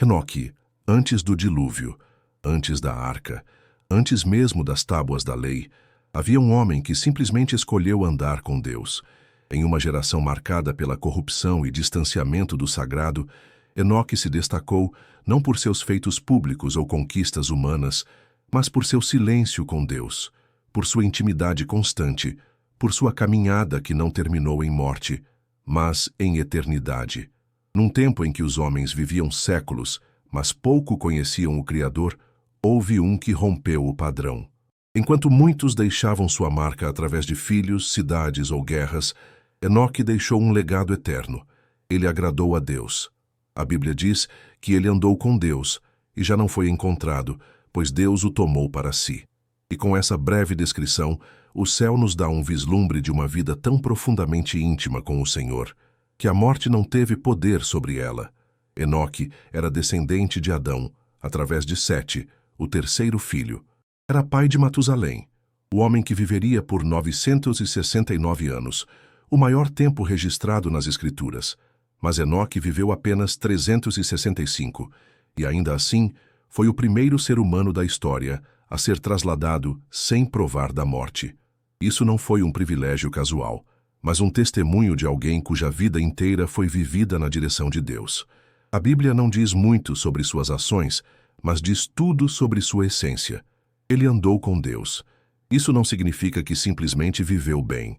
Enoque, antes do dilúvio, antes da arca, antes mesmo das tábuas da lei, havia um homem que simplesmente escolheu andar com Deus. Em uma geração marcada pela corrupção e distanciamento do sagrado, Enoque se destacou não por seus feitos públicos ou conquistas humanas, mas por seu silêncio com Deus, por sua intimidade constante, por sua caminhada que não terminou em morte, mas em eternidade. Num tempo em que os homens viviam séculos, mas pouco conheciam o Criador, houve um que rompeu o padrão. Enquanto muitos deixavam sua marca através de filhos, cidades ou guerras, Enoque deixou um legado eterno. Ele agradou a Deus. A Bíblia diz que ele andou com Deus e já não foi encontrado, pois Deus o tomou para si. E com essa breve descrição, o céu nos dá um vislumbre de uma vida tão profundamente íntima com o Senhor, que a morte não teve poder sobre ela. Enoque era descendente de Adão, através de Sete, o terceiro filho. Era pai de Matusalém, o homem que viveria por 969 anos, o maior tempo registrado nas Escrituras. Mas Enoque viveu apenas 365, e ainda assim foi o primeiro ser humano da história a ser trasladado sem provar da morte. Isso não foi um privilégio casual, mas um testemunho de alguém cuja vida inteira foi vivida na direção de Deus. A Bíblia não diz muito sobre suas ações, mas diz tudo sobre sua essência. Ele andou com Deus. Isso não significa que simplesmente viveu bem.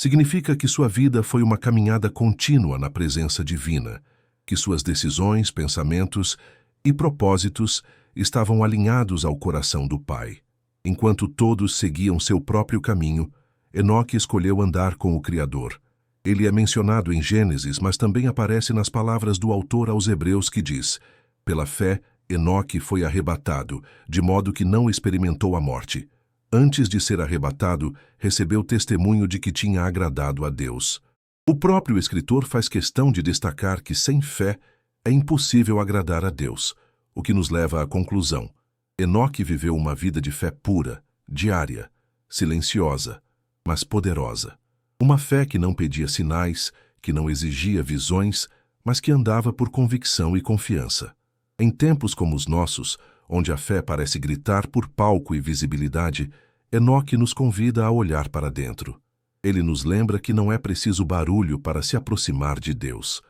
Significa que sua vida foi uma caminhada contínua na presença divina, que suas decisões, pensamentos e propósitos estavam alinhados ao coração do Pai. Enquanto todos seguiam seu próprio caminho, Enoque escolheu andar com o Criador. Ele é mencionado em Gênesis, mas também aparece nas palavras do autor aos Hebreus que diz: pela fé, Enoque foi arrebatado, de modo que não experimentou a morte. Antes de ser arrebatado, recebeu testemunho de que tinha agradado a Deus. O próprio escritor faz questão de destacar que sem fé é impossível agradar a Deus, o que nos leva à conclusão. Enoque viveu uma vida de fé pura, diária, silenciosa, mas poderosa. Uma fé que não pedia sinais, que não exigia visões, mas que andava por convicção e confiança. Em tempos como os nossos, onde a fé parece gritar por palco e visibilidade, Enoque nos convida a olhar para dentro. Ele nos lembra que não é preciso barulho para se aproximar de Deus.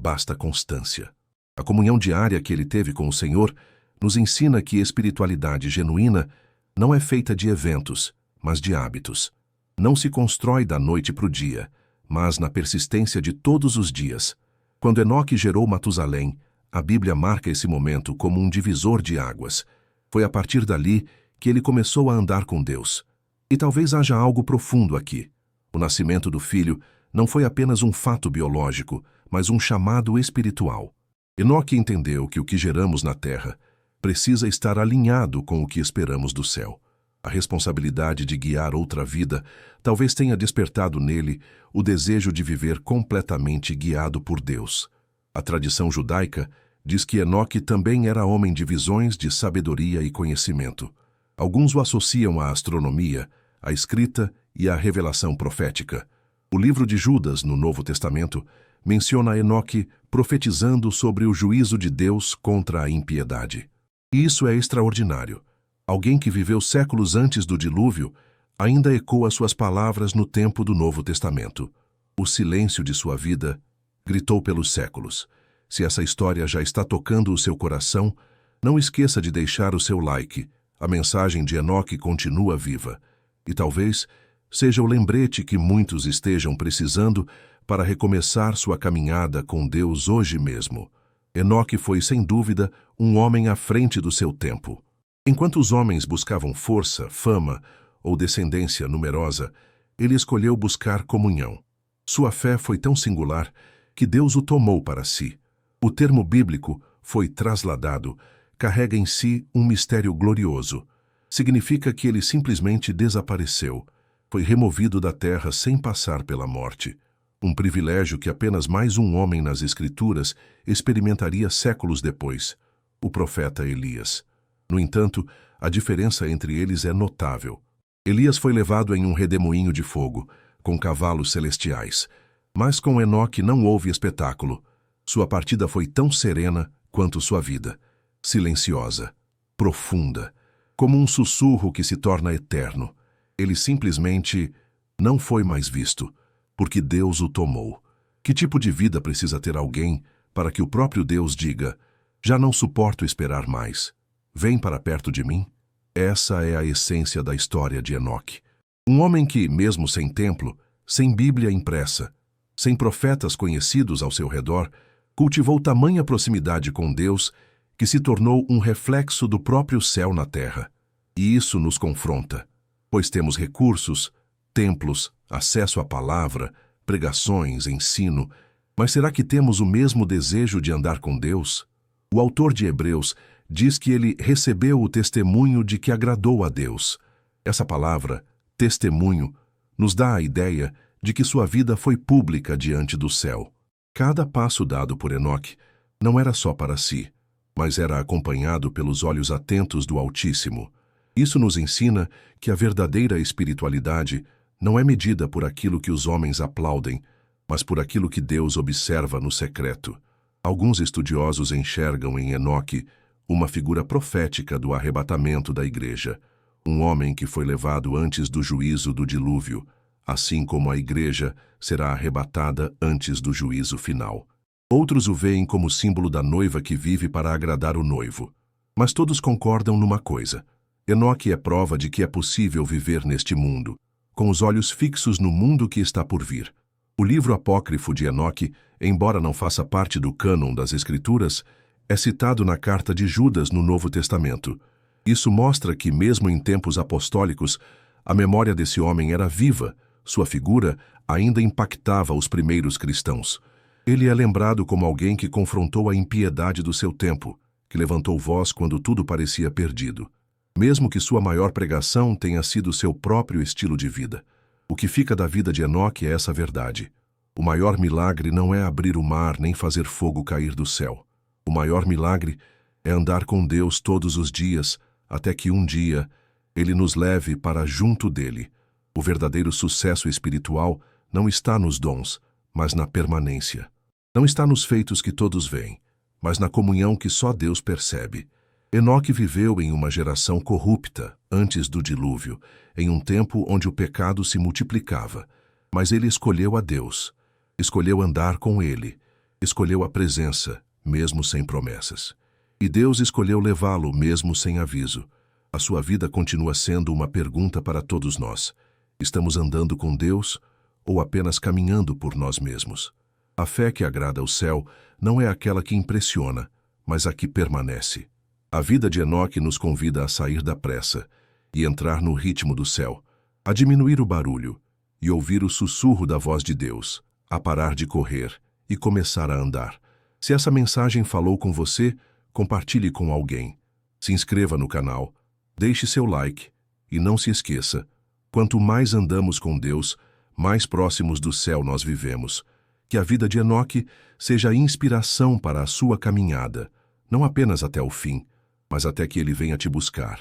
Basta constância. A comunhão diária que ele teve com o Senhor nos ensina que espiritualidade genuína não é feita de eventos, mas de hábitos. Não se constrói da noite para o dia, mas na persistência de todos os dias. Quando Enoque gerou Matusalém, a Bíblia marca esse momento como um divisor de águas. Foi a partir dali que ele começou a andar com Deus. E talvez haja algo profundo aqui. O nascimento do filho não foi apenas um fato biológico, mas um chamado espiritual. Enoque entendeu que o que geramos na terra precisa estar alinhado com o que esperamos do céu. A responsabilidade de guiar outra vida talvez tenha despertado nele o desejo de viver completamente guiado por Deus. A tradição judaica diz que Enoque também era homem de visões, de sabedoria e conhecimento. Alguns o associam à astronomia, à escrita e à revelação profética. O livro de Judas, no Novo Testamento, menciona Enoque profetizando sobre o juízo de Deus contra a impiedade. E isso é extraordinário. Alguém que viveu séculos antes do dilúvio ainda ecoa suas palavras no tempo do Novo Testamento. O silêncio de sua vida gritou pelos séculos. Se essa história já está tocando o seu coração, não esqueça de deixar o seu like. A mensagem de Enoque continua viva. E talvez seja o lembrete que muitos estejam precisando para recomeçar sua caminhada com Deus hoje mesmo. Enoque foi, sem dúvida, um homem à frente do seu tempo. Enquanto os homens buscavam força, fama ou descendência numerosa, ele escolheu buscar comunhão. Sua fé foi tão singular que Deus o tomou para si. O termo bíblico foi trasladado, carrega em si um mistério glorioso. Significa que ele simplesmente desapareceu, foi removido da terra sem passar pela morte. Um privilégio que apenas mais um homem nas Escrituras experimentaria séculos depois, o profeta Elias. No entanto, a diferença entre eles é notável. Elias foi levado em um redemoinho de fogo, com cavalos celestiais. Mas com Enoque não houve espetáculo. Sua partida foi tão serena quanto sua vida, silenciosa, profunda, como um sussurro que se torna eterno. Ele simplesmente não foi mais visto, porque Deus o tomou. Que tipo de vida precisa ter alguém para que o próprio Deus diga: já não suporto esperar mais, vem para perto de mim? Essa é a essência da história de Enoque. Um homem que, mesmo sem templo, sem Bíblia impressa, sem profetas conhecidos ao seu redor, cultivou tamanha proximidade com Deus que se tornou um reflexo do próprio céu na terra. E isso nos confronta, pois temos recursos, templos, acesso à palavra, pregações, ensino, mas será que temos o mesmo desejo de andar com Deus? O autor de Hebreus diz que ele recebeu o testemunho de que agradou a Deus. Essa palavra, testemunho, nos dá a ideia de que sua vida foi pública diante do céu. Cada passo dado por Enoque não era só para si, mas era acompanhado pelos olhos atentos do Altíssimo. Isso nos ensina que a verdadeira espiritualidade não é medida por aquilo que os homens aplaudem, mas por aquilo que Deus observa no secreto. Alguns estudiosos enxergam em Enoque uma figura profética do arrebatamento da igreja, um homem que foi levado antes do juízo do dilúvio, assim como a igreja será arrebatada antes do juízo final. Outros o veem como símbolo da noiva que vive para agradar o noivo. Mas todos concordam numa coisa: Enoque é prova de que é possível viver neste mundo, com os olhos fixos no mundo que está por vir. O livro apócrifo de Enoque, embora não faça parte do cânon das Escrituras, é citado na carta de Judas no Novo Testamento. Isso mostra que, mesmo em tempos apostólicos, a memória desse homem era viva, sua figura ainda impactava os primeiros cristãos. Ele é lembrado como alguém que confrontou a impiedade do seu tempo, que levantou voz quando tudo parecia perdido. Mesmo que sua maior pregação tenha sido seu próprio estilo de vida. O que fica da vida de Enoque é essa verdade. O maior milagre não é abrir o mar nem fazer fogo cair do céu. O maior milagre é andar com Deus todos os dias, até que um dia Ele nos leve para junto dele. O verdadeiro sucesso espiritual não está nos dons, mas na permanência. Não está nos feitos que todos veem, mas na comunhão que só Deus percebe. Enoque viveu em uma geração corrupta, antes do dilúvio, em um tempo onde o pecado se multiplicava. Mas ele escolheu a Deus, escolheu andar com ele, escolheu a presença, mesmo sem promessas. E Deus escolheu levá-lo mesmo sem aviso. A sua vida continua sendo uma pergunta para todos nós. Estamos andando com Deus ou apenas caminhando por nós mesmos? A fé que agrada ao céu não é aquela que impressiona, mas a que permanece. A vida de Enoque nos convida a sair da pressa e entrar no ritmo do céu, a diminuir o barulho e ouvir o sussurro da voz de Deus, a parar de correr e começar a andar. Se essa mensagem falou com você, compartilhe com alguém. Se inscreva no canal, deixe seu like e não se esqueça, quanto mais andamos com Deus, mais próximos do céu nós vivemos. Que a vida de Enoque seja inspiração para a sua caminhada, não apenas até o fim, mas até que ele venha te buscar.